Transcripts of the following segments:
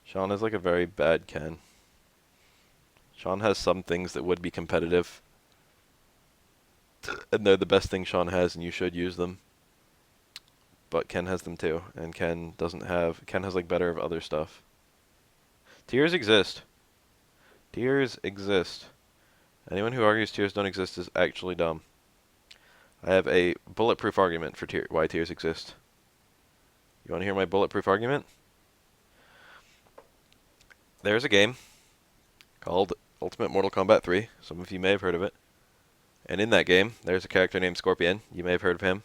Sean is like a very bad Ken. Sean has some things that would be competitive, and they're the best things Sean has, and you should use them. But Ken has them too, and Ken doesn't have. Ken has like better of other stuff. Tiers exist. Tiers exist. Anyone who argues tiers don't exist is actually dumb. I have a bulletproof argument for why tiers exist. You want to hear my bulletproof argument? There's a game called Ultimate Mortal Kombat 3. Some of you may have heard of it. And in that game, there's a character named Scorpion. You may have heard of him.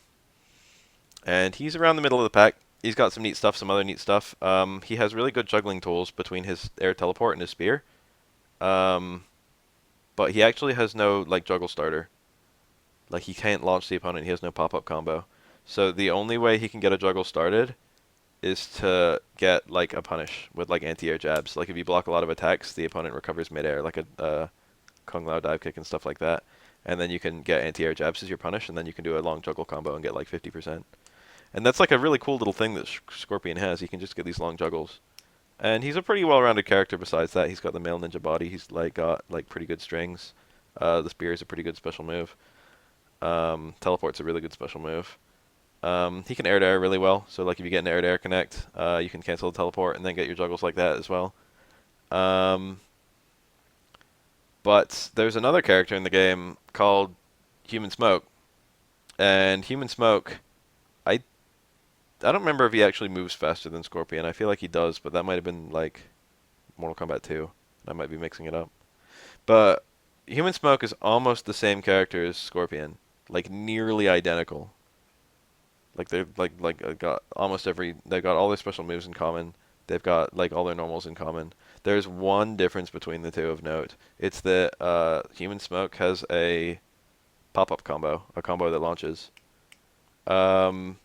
And he's around the middle of the pack. He's got some neat stuff, some other neat stuff. He has really good juggling tools between his air teleport and his spear. Um, but he actually has no like juggle starter. Like he can't launch the opponent. He has no pop-up combo. So the only way he can get a juggle started is to get like a punish with like anti-air jabs. Like if you block a lot of attacks, the opponent recovers mid-air, like a Kung Lao dive kick and stuff like that. And then you can get anti-air jabs as your punish, and then you can do a long juggle combo and get like 50%. And that's like a really cool little thing that Scorpion has. He can just get these long juggles. And he's a pretty well-rounded character besides that. He's got the male ninja body. He's like got like pretty good strings. The spear is a pretty good special move. Teleport's a really good special move. He can air to air really well. So like if you get an air to air connect, you can cancel the teleport and then get your juggles like that as well. But there's another character in the game called Human Smoke. And Human Smoke, I I don't remember if he actually moves faster than Scorpion. I feel like he does, but that might have been like Mortal Kombat 2. I might be mixing it up. But Human Smoke is almost the same character as Scorpion, like nearly identical. Like they're got almost every they've got all their special moves in common. They've got like all their normals in common. There's one difference between the two of note. It's that Human Smoke has a pop-up combo, a combo that launches. Um,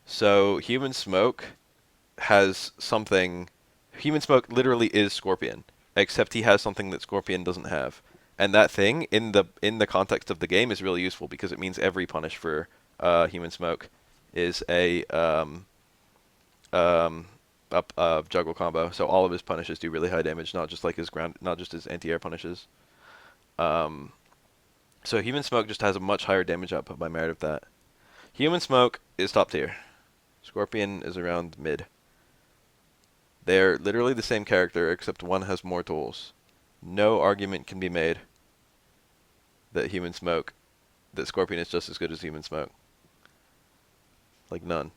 so Human Smoke has something. Human Smoke literally is Scorpion, except he has something that Scorpion doesn't have. And that thing in the context of the game is really useful because it means every punish for Human Smoke is um, a juggle combo. So all of his punishes do really high damage, not just like his ground, not just his anti-air punishes. Um, so Human Smoke just has a much higher damage output by merit of that. Human Smoke is top tier. Scorpion is around mid. They're literally the same character, except one has more tools. No argument can be made that that Scorpion is just as good as Human Smoke. Like none.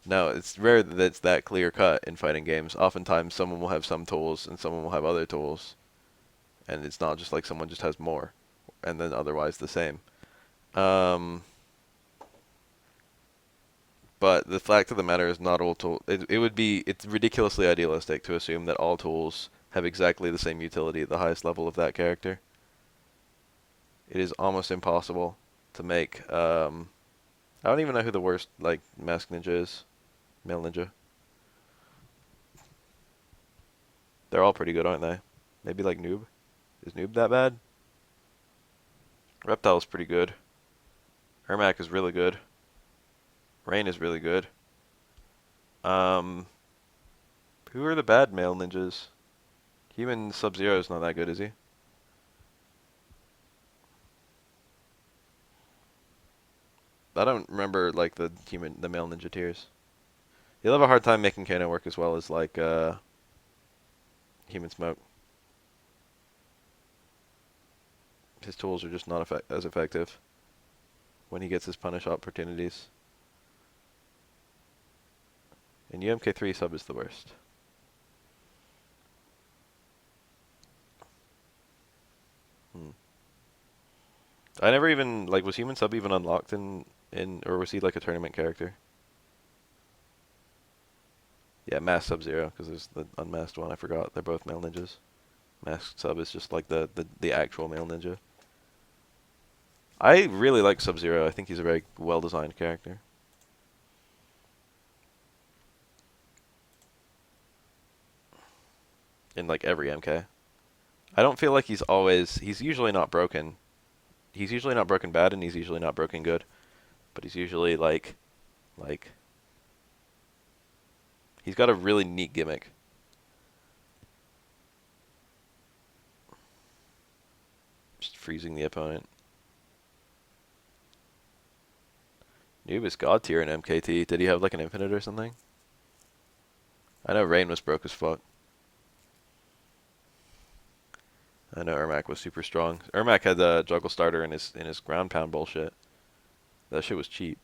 Now, it's rare that it's that clear cut in fighting games. Oftentimes, someone will have some tools and someone will have other tools. And it's not just like someone just has more, and then otherwise the same. Um, but the fact of the matter is not all tools. It's ridiculously idealistic to assume that all tools have exactly the same utility at the highest level of that character. It is almost impossible to make. I don't even know who the worst like masked ninja is. Male ninja. They're all pretty good, aren't they? Maybe like Noob. Is Noob that bad? Reptile's pretty good. Ermac is really good. Rain is really good. Um, who are the bad male ninjas? Human Sub-Zero is not that good, is he? I don't remember like the male ninja tiers. You'll have a hard time making Kano work as well as like Human Smoke. His tools are just not as effective when he gets his punish opportunities. And UMK3 sub is the worst. Hmm. I never even like was Human Sub even unlocked in or was he like a tournament character? Yeah, Masked Sub-Zero because there's the unmasked one. I forgot. They're both male ninjas. Masked Sub is just like the actual male ninja. I really like Sub-Zero. I think he's a very well-designed character. In like every MK. I don't feel like he's usually not broken. He's usually not broken bad and he's usually not broken good. But he's usually like He's got a really neat gimmick. Just freezing the opponent. Noob is god tier in MKT. Did he have like an infinite or something? I know Rain was broke as fuck. I know Ermac was super strong. Ermac had the juggle starter in his ground pound bullshit. That shit was cheap.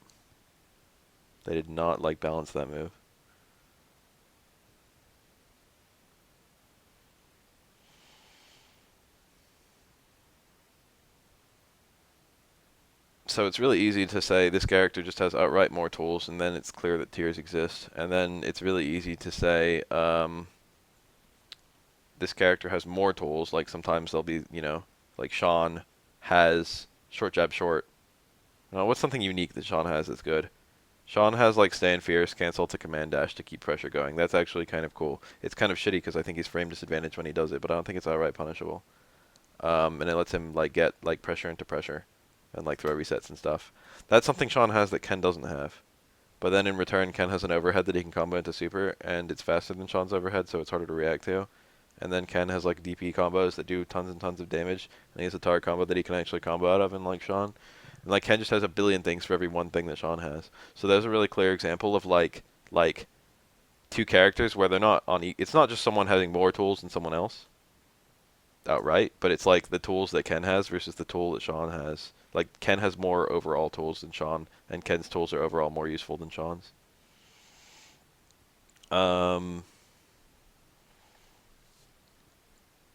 They did not like balance that move. So it's really easy to say this character just has outright more tools, and then it's clear that tiers exist. And then it's really easy to say this character has more tools. Like sometimes they'll be, like Sean has short jab short. What's something unique that Sean has that's good? Sean has like stand fierce, cancel to command dash to keep pressure going. That's actually kind of cool. It's kind of shitty because I think he's frame disadvantage when he does it, but I don't think it's outright punishable. And it lets him like get like pressure into pressure, and like throw resets and stuff. That's something Sean has that Ken doesn't have. But then in return, Ken has an overhead that he can combo into super, and it's faster than Sean's overhead, so it's harder to react to. And then Ken has like DP combos that do tons and tons of damage, and he has a target combo that he can actually combo out of, and like Sean. And like Ken just has a billion things for every one thing that Sean has. So there's a really clear example of like two characters where they're not on. It's not just someone having more tools than someone else outright, but it's like the tools that Ken has versus the tool that Sean has. Like Ken has more overall tools than Sean, and Ken's tools are overall more useful than Sean's. Um,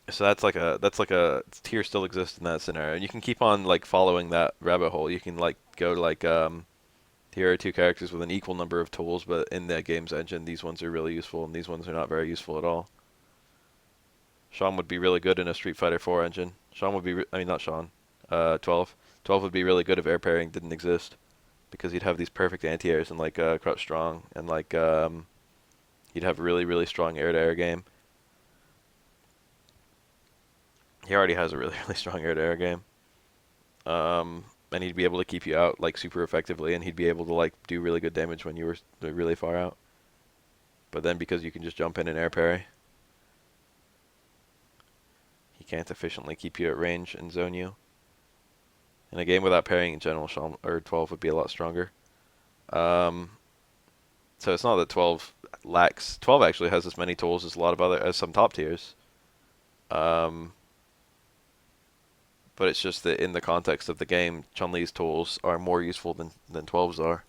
so that's like a tier still exists in that scenario. And you can keep on like following that rabbit hole. You can like go to like here are two characters with an equal number of tools, but in that game's engine, these ones are really useful and these ones are not very useful at all. Sean would be really good in a Street Fighter 4 engine. Sean would be, I mean not Sean, 12. 12 would be really good if air pairing didn't exist, because he'd have these perfect anti-airs and like crouch strong, and like he'd have a really really strong air to air game. He already has a really really strong air to air game. And he'd be able to keep you out like super effectively, and he'd be able to like do really good damage when you were really far out. But then because you can just jump in and air parry, he can't efficiently keep you at range and zone you. In a game without parrying in general, Sean or 12 would be a lot stronger. Um, so it's not that 12 lacks. 12 actually has as many tools as a lot of other as some top tiers. Um, but it's just that in the context of the game, Chun-Li's tools are more useful than 12's are,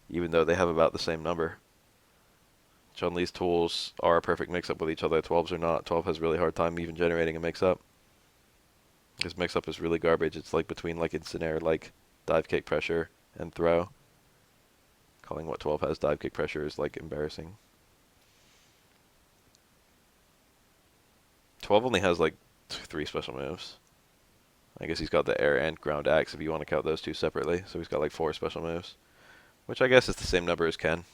even though they have about the same number. Chun-Li's tools are a perfect mix-up with each other. 12's are not. 12 has a really hard time even generating a mix-up. His mix-up is really garbage. It's like between like instant air, like dive kick pressure and throw. Calling what 12 has dive kick pressure is like embarrassing. 12 only has like 3 special moves. I guess he's got the air and ground axe if you want to count those two separately. So he's got like 4 special moves, which I guess is the same number as Ken.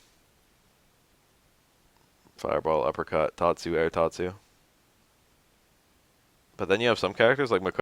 Fireball, uppercut, Tatsu, air Tatsu. But then you have some characters like